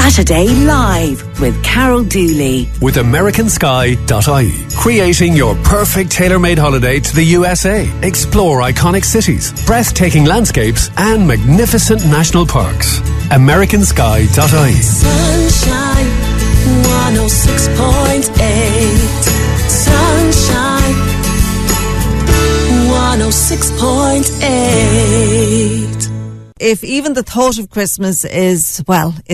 Saturday Live with Carol Dooley. With AmericanSky.ie. Creating your perfect tailor-made holiday to the USA. Explore iconic cities, breathtaking landscapes and magnificent national parks. AmericanSky.ie. Sunshine 106.8. Sunshine 106.8. If even the thought of Christmas is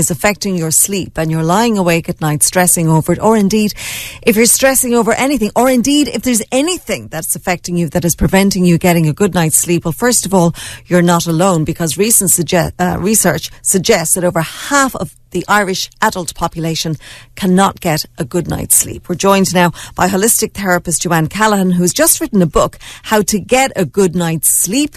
affecting your sleep and you're lying awake at night stressing over it, or indeed if you're stressing over anything, or indeed if there's anything that's affecting you that is preventing you getting a good night's sleep, well, first of all, you're not alone, because recent research suggests that over half of the Irish adult population cannot get a good night's sleep. We're joined now by holistic therapist Johann Callaghan, who's just written a book, How to Get a Good Night's Sleep,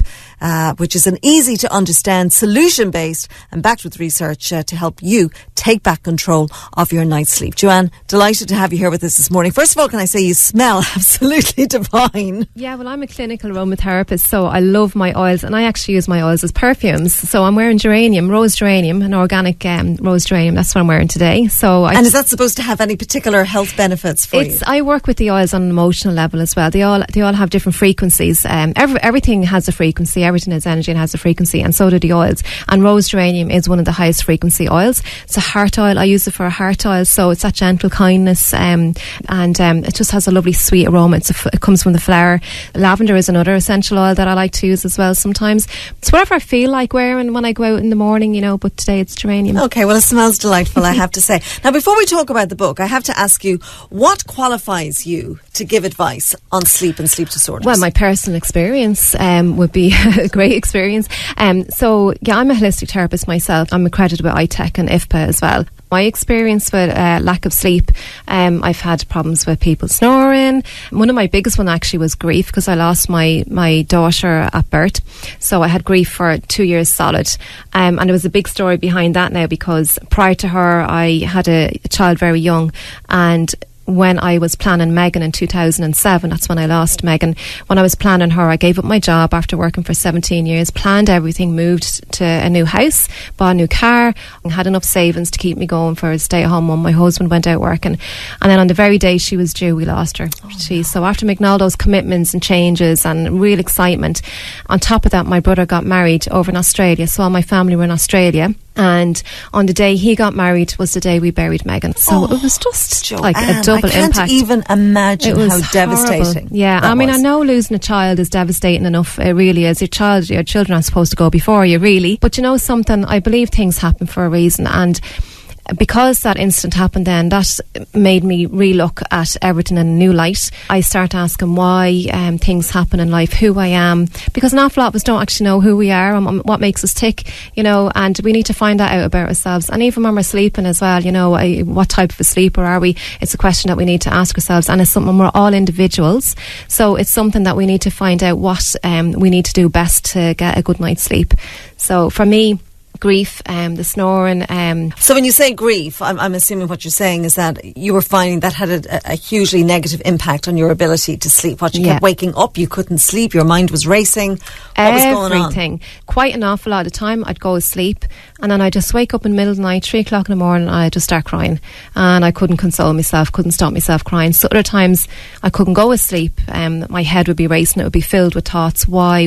which is an easy to understand, solution-based and backed with research to help you take back control of your night's sleep. Johann, delighted to have you here with us this morning. First of all, can I say you smell absolutely divine? Yeah, well, I'm a clinical aromatherapist, so I love my oils, and I actually use my oils as perfumes. So I'm wearing rose geranium, an organic rose geranium. That's what I'm wearing today. And is that supposed to have any particular health benefits for you? I work with the oils on an emotional level as well. They all have different frequencies. Everything has a frequency. Everything is energy and has a frequency, and so do the oils. And rose geranium is one of the highest frequency oils. It's a heart oil. I use it for a heart oil, so it's that gentle kindness, and it just has a lovely sweet aroma. It comes from the flower. Lavender is another essential oil that I like to use as well sometimes. It's whatever I feel like wearing when I go out in the morning, but today it's geranium. Okay, well, it smells delightful, I have to say. Now, before we talk about the book, I have to ask you, what qualifies you to give advice on sleep and sleep disorders? Well, my personal experience would be a great experience. I'm a holistic therapist myself. I'm accredited with ITEC and IFPA as well. My experience with lack of sleep, I've had problems with people snoring. One of my biggest one actually was grief, because I lost my daughter at birth. So I had grief for 2 years solid. And there was a big story behind that now, because prior to her, I had a child very young, and when I was planning Megan in 2007, that's when I lost Megan. When I was planning her, I gave up my job after working for 17 years, planned everything, moved to a new house, bought a new car, and had enough savings to keep me going for a stay-at-home mum. My husband went out working, and then on the very day she was due, we lost her. So after making all those commitments and changes and real excitement, on top of that, my brother got married over in Australia, so all my family were in Australia. And on the day he got married was the day we buried Megan. So it was just Joanne, like a double impact. I can't even imagine how devastating. Yeah, I mean, I know losing a child is devastating enough. It really is. Your children are supposed to go before you, really. But you know something, I believe things happen for a reason. And because that incident happened then, that made me relook at everything in a new light. I start asking why things happen in life, who I am, because an awful lot of us don't actually know who we are and what makes us tick, and we need to find that out about ourselves. And even when we're sleeping as well, what type of a sleeper are we? It's a question that we need to ask ourselves, and it's something, we're all individuals, so it's something that we need to find out what we need to do best to get a good night's sleep. So for me, grief, the snoring. So when you say grief, I'm assuming what you're saying is that you were finding that had a hugely negative impact on your ability to sleep. You kept waking up, you couldn't sleep, your mind was racing. What was going on? Everything. Quite an awful lot of the time I'd go to sleep, and then I'd just wake up in the middle of the night, 3 o'clock in the morning, and I'd just start crying. And I couldn't console myself, couldn't stop myself crying. So other times I couldn't go to sleep. My head would be racing, it would be filled with thoughts. Why?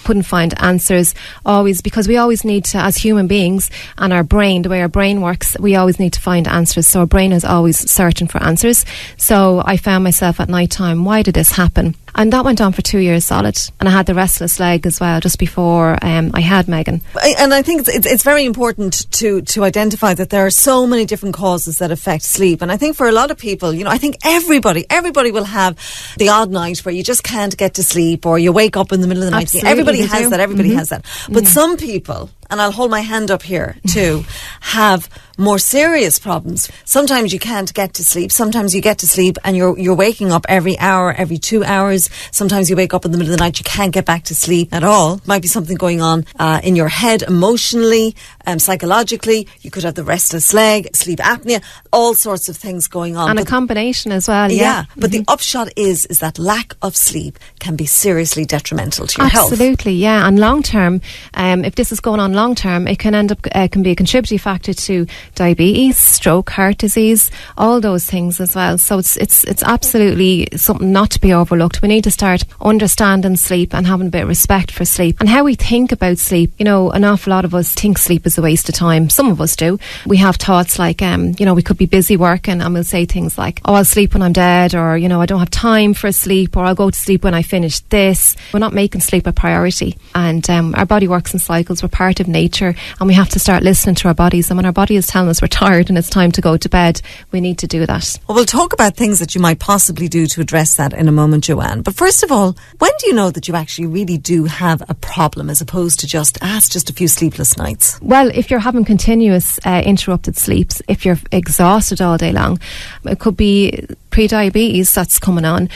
Couldn't find answers. Always, because we always need to, as human beings, and our brain, the way our brain works, we always need to find answers. So our brain is always searching for answers. So I found myself at night time, why did this happen? And that went on for 2 years solid. And I had the restless leg as well, just before I had Megan. And I think it's very important to identify that there are so many different causes that affect sleep. And I think for a lot of people, I think everybody will have the odd night where you just can't get to sleep, or you wake up in the middle of the night. Absolutely, everybody has that. Everybody has that. But some people, and I'll hold my hand up here too, have more serious problems. Sometimes you can't get to sleep. Sometimes you get to sleep and you're waking up every hour, every 2 hours. Sometimes you wake up in the middle of the night, you can't get back to sleep at all. Might be something going on in your head emotionally, psychologically. You could have the restless leg, sleep apnea, all sorts of things going on. And a combination as well, yeah. But the upshot is that lack of sleep can be seriously detrimental to your health. Absolutely, yeah. And long term, if this is going on long term, it can end up can be a contributing factor to diabetes, stroke, heart disease, all those things as well. So it's absolutely something not to be overlooked. We need to start understanding sleep and having a bit of respect for sleep and how we think about sleep. You know, an awful lot of us think sleep is a waste of time. Some of us do. We have thoughts like, we could be busy working and we'll say things like, oh, I'll sleep when I'm dead, or, I don't have time for sleep, or I'll go to sleep when I finish this. We're not making sleep a priority. And our body works in cycles. We're part of nature, and we have to start listening to our bodies. And when our body is telling us we're tired and it's time to go to bed, we need to do that. Well, we'll talk about things that you might possibly do to address that in a moment, Joanne. But first of all, when do you know that you actually really do have a problem, as opposed to just a few sleepless nights? Well, if you're having continuous interrupted sleeps, if you're exhausted all day long, it could be pre-diabetes that's coming on.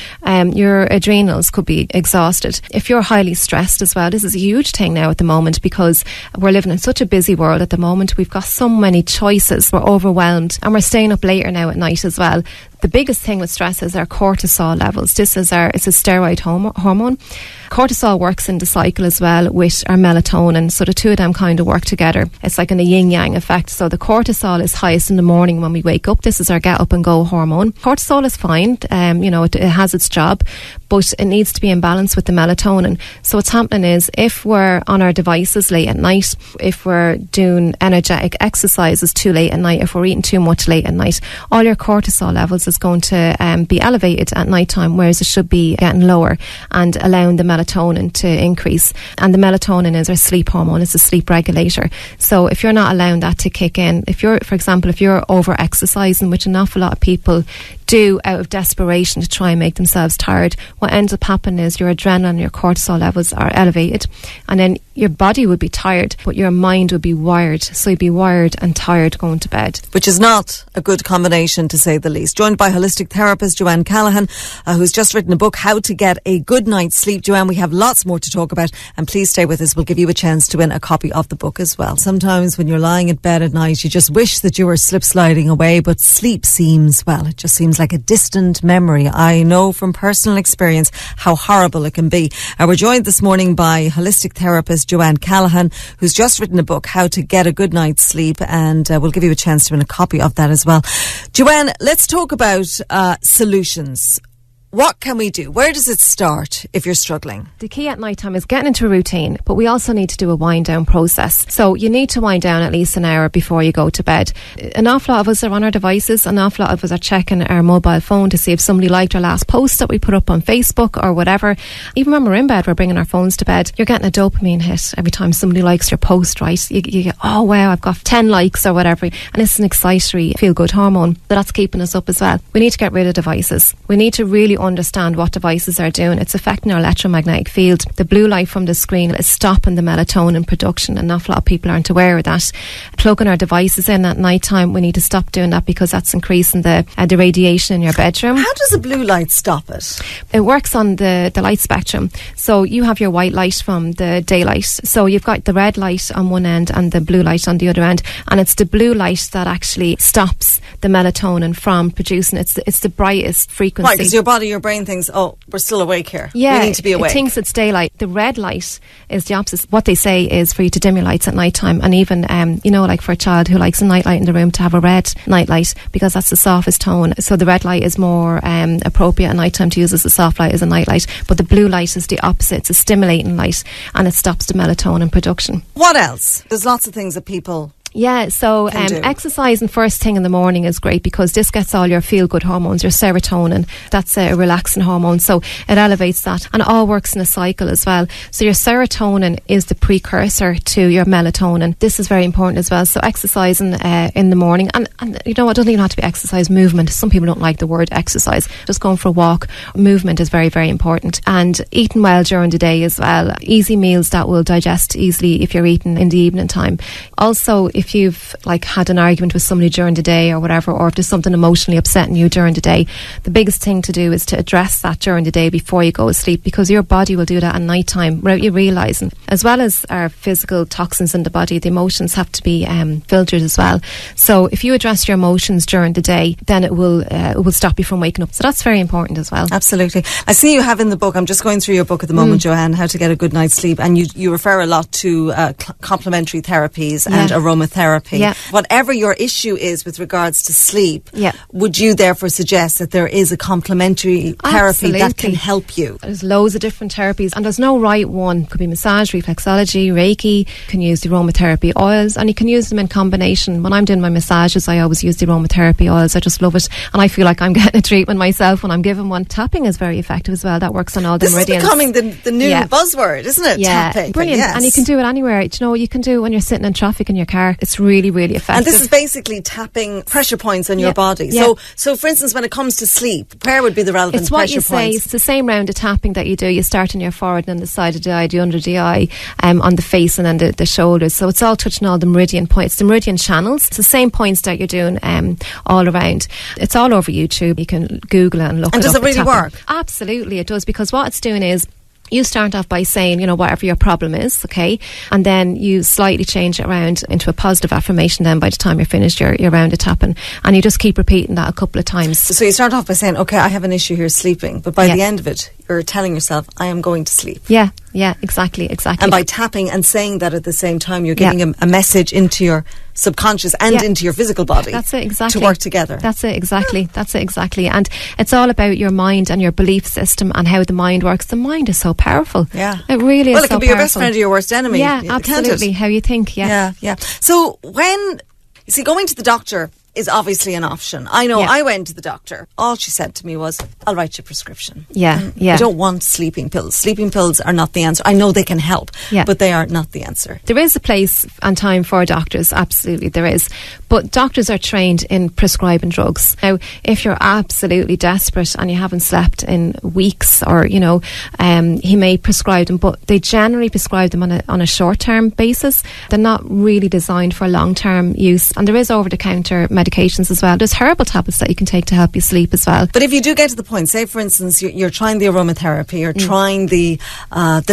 Your adrenals could be exhausted. If you're highly stressed as well, this is a huge thing now at the moment, because we're living in such a busy world at the moment. We've got so many choices. We're overwhelmed, and we're staying up later now at night as well. The biggest thing with stress is our cortisol levels. It's a steroid hormone. Cortisol works in the cycle as well with our melatonin, so the two of them kind of work together. It's like in a yin-yang effect. So the cortisol is highest in the morning when we wake up. This is our get up and go hormone. Cortisol is fine, it has its job, but it needs to be in balance with the melatonin. So what's happening is, if we're on our devices late at night, if we're doing energetic exercises too late at night, if we're eating too much late at night, all your cortisol levels is going to be elevated at night time, whereas it should be getting lower and allowing the melatonin to increase. And the melatonin is our sleep hormone. It's a sleep regulator. So if you're not allowing that to kick in, for example, if you're over exercising, which an awful lot of people do out of desperation to try and make themselves tired, what ends up happening is your adrenaline and your cortisol levels are elevated, and then your body would be tired, but your mind would be wired. So you'd be wired and tired going to bed, which is not a good combination, to say the least. Joined by holistic therapist Johann Callaghan, who's just written a book, How to Get a Good Night's Sleep. Joanne, we have lots more to talk about, and please stay with us. We'll give you a chance to win a copy of the book as well. Sometimes when you're lying in bed at night, you just wish that you were slip sliding away, but sleep seems like a distant memory. I know from personal experience how horrible it can be. We're joined this morning by holistic therapist Johann Callaghan, who's just written a book, How to Get a Good Night's Sleep, and we'll give you a chance to win a copy of that as well. Joanne, let's talk about solutions. What can we do? Where does it start if you're struggling? The key at night time is getting into a routine, but we also need to do a wind down process. So you need to wind down at least an hour before you go to bed. An awful lot of us are on our devices. An awful lot of us are checking our mobile phone to see if somebody liked our last post that we put up on Facebook or whatever. Even when we're in bed, we're bringing our phones to bed. You're getting a dopamine hit every time somebody likes your post, right? You get, oh wow, I've got 10 likes or whatever. And it's an excitatory feel-good hormone. But that's keeping us up as well. We need to get rid of devices. We need to really understand what devices are doing. It's affecting our electromagnetic field. The blue light from the screen is stopping the melatonin production, and an awful lot of people aren't aware of that. Plugging our devices in at night time, we need to stop doing that, because that's increasing the radiation in your bedroom. How does the blue light stop it? It works on the light spectrum. So you have your white light from the daylight. So you've got the red light on one end and the blue light on the other end, and it's the blue light that actually stops the melatonin from producing. It's the brightest frequency. Right, because your brain thinks, oh, we're still awake here. Yeah, we need to be awake. It thinks it's daylight. The red light is the opposite. What they say is for you to dim your lights at night time, and even like for a child who likes a night light in the room, to have a red night light, because that's the softest tone. So the red light is more appropriate at night time to use as a soft light as a night light. But the blue light is the opposite. It's a stimulating light, and it stops the melatonin production. What else? There's lots of things that people... Yeah, so exercising first thing in the morning is great, because this gets all your feel-good hormones, your serotonin. That's a relaxing hormone, so it elevates that, and it all works in a cycle as well. So your serotonin is the precursor to your melatonin. This is very important as well. So exercising in the morning, and you know, it doesn't even have to be exercise, movement. Some people don't like the word exercise. Just going for a walk. Movement is very, very important. And eating well during the day as well. Easy meals that will digest easily if you're eating in the evening time. Also, if you've had an argument with somebody during the day or whatever, or if there's something emotionally upsetting you during the day, the biggest thing to do is to address that during the day before you go to sleep, because your body will do that at night time without you realising. As well as our physical toxins in the body, the emotions have to be filtered as well. So if you address your emotions during the day, then it will stop you from waking up. So that's very important as well. Absolutely. I see you have in the book, I'm just going through your book at the moment, Johann, How to Get a Good Night's Sleep, and you refer a lot to complementary therapies and aromatherapy. aromatherapy. Yeah. Whatever your issue is with regards to sleep, Yeah. would you therefore suggest that there is a complementary therapy that can Absolutely. help you? There's loads of different therapies, and there's no right one. Could be massage, reflexology, Reiki. You can use the aromatherapy oils, and you can use them in combination. When I'm doing my massages, I always use the aromatherapy oils. I just love it, and I feel like I'm getting a treatment myself when I'm given one. Tapping is very effective as well. That works on all the This meridians. is becoming the new Yeah. buzzword, isn't it? Yeah, Tapping. brilliant. Yes. And you can do it anywhere. Do you know, you can do it when you're sitting in traffic in your car. It's really, really effective. And this is basically tapping pressure points on your Yeah. body. Yeah. So for instance, when it comes to sleep, where would be the relevant It's what pressure you say. points? It's the same round of tapping that you do. You start on your forehead and the side of the eye, the under the eye, on the face and then the shoulders. So it's all touching all the meridian points, the meridian channels. It's the same points that you're doing all around. It's all over YouTube. You can Google it and look And it does up. it really tapping. work? Absolutely, it does, because what it's doing is you start off by saying, whatever your problem is, okay? And then you slightly change it around into a positive affirmation then by the time you're finished your round of tapping. And you just keep repeating that a couple of times. So you start off by saying, okay, I have an issue here sleeping. But by Yeah. the end of it, you're telling yourself, I am going to sleep. Yeah, exactly. And by tapping and saying that at the same time, you're Yeah. giving a message into your subconscious and Yeah. into your physical body. That's it, exactly. To work together. That's it, exactly. And it's all about your mind and your belief system and how the mind works. The mind is so powerful. Yeah. It really is. Well, it so can be your best powerful. friend or your worst enemy. Yeah, can't it? absolutely. How you think, yeah. Yeah. So when, you see, going to the doctor is obviously an option. I know Yeah. I went to the doctor. All she said to me was, I'll write you a prescription. Yeah. I don't want sleeping pills. Sleeping pills are not the answer. I know they can help, Yeah. but they are not the answer. There is a place and time for doctors, absolutely there is. But doctors are trained in prescribing drugs. Now, if you're absolutely desperate and you haven't slept in weeks, or, he may prescribe them, but they generally prescribe them on a short-term basis. They're not really designed for long-term use. And there is over-the-counter medications as well. There's herbal tablets that you can take to help you sleep as well. But if you do get to the point, say for instance, you're trying the aromatherapy, you're trying the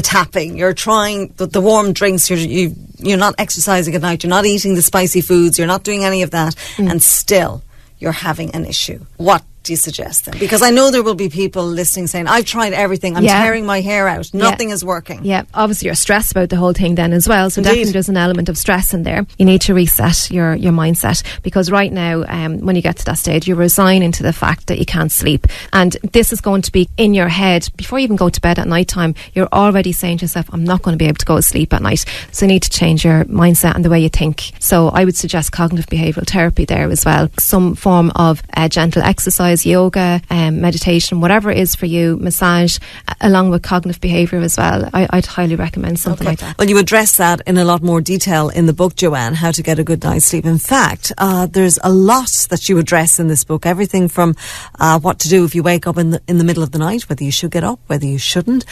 tapping, you're trying the warm drinks, you're not exercising at night, you're not eating the spicy foods, you're not doing any of that, and still you're having an issue. What do you suggest then? Because I know there will be people listening saying, I've tried everything, I'm tearing my hair out, nothing is working. Yeah, obviously you're stressed about the whole thing then as well, so Indeed. definitely there's an element of stress in there. You need to reset your mindset, because right now when you get to that stage, you're resigning to the fact that you can't sleep, and this is going to be in your head before you even go to bed at night time. You're already saying to yourself, I'm not going to be able to go to sleep at night. So you need to change your mindset and the way you think. So I would suggest cognitive behavioural therapy there as well, some form of gentle exercise, yoga, meditation, whatever it is for you, massage, along with cognitive behaviour as well. I'd highly recommend something like that. Well, you address that in a lot more detail in the book, Joanne, How to Get a Good Night's Sleep. In fact, there's a lot that you address in this book, everything from what to do if you wake up in the middle of the night, whether you should get up, whether you shouldn't,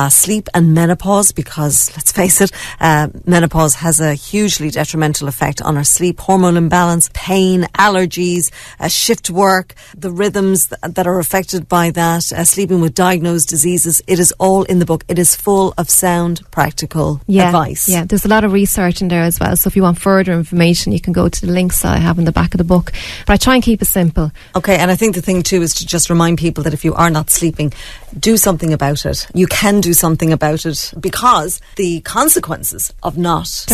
sleep and menopause, because let's face it, menopause has a hugely detrimental effect on our sleep, hormone imbalance, pain, allergies, shift work, the rhythms that are affected by that, sleeping with diagnosed diseases. It is all in the book. It is full of sound, practical advice. Yeah, there's a lot of research in there as well. So if you want further information, you can go to the links I have in the back of the book. But I try and keep it simple. Okay, and I think the thing too is to just remind people that if you are not sleeping, do something about it. You can do something about it, because the consequences of not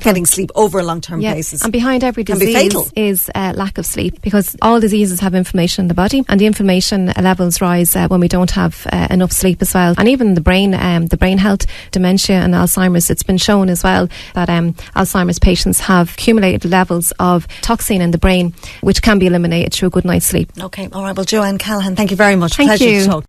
getting sleep over a long-term basis, and behind every can be disease fatal. is lack of sleep, because all diseases have inflammation in the body, and the inflammation levels rise when we don't have enough sleep as well. And even the brain health, dementia and Alzheimer's, it's been shown as well that Alzheimer's patients have accumulated levels of toxin in the brain, which can be eliminated through a good night's sleep. Okay, all right. Well, Johann Callaghan, thank you very much. Thank Pleasure you. to talk.